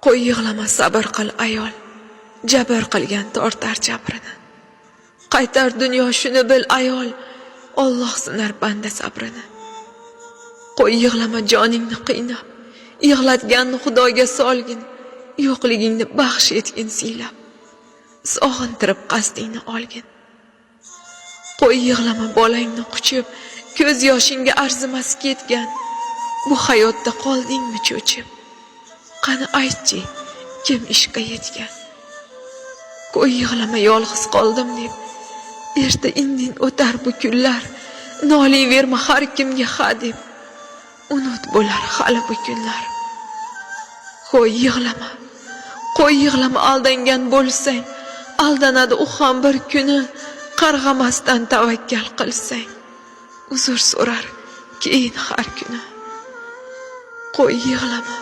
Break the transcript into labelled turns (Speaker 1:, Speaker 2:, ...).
Speaker 1: Qo'y yig'lama, sabr qil ayol, jabr qilgan tortar jabrini. Qaytar dunyo shuni bil ayol, Alloh sinar banda sabrini. Qo'y yig'lama joningni qiynab, yig'latganni Xudoga solgin, yo'qligingni baxsh etgin siylab, sog'intirib qasdingni olgin. Qo'y yig'lama bolangni quchib, ko'z yoshingga arzimas ketgan, bu hayotda qoldingmi cho'chib? Qani aytchi, kim ishqa yetgan? Qo'y yig'lama yolg'iz qoldim deb, erta indin o'tar bu kunlar, noliyverma har kimga ha deb, unut bo'lar hali bu kunlar. Qo'y yig'lama aldangan bo'lsang, aldanadi u ham bir kuni, qarg'amasdan tavakkal qilsang, uzr so'rar keyin har kuni. Qo'y yig'lama.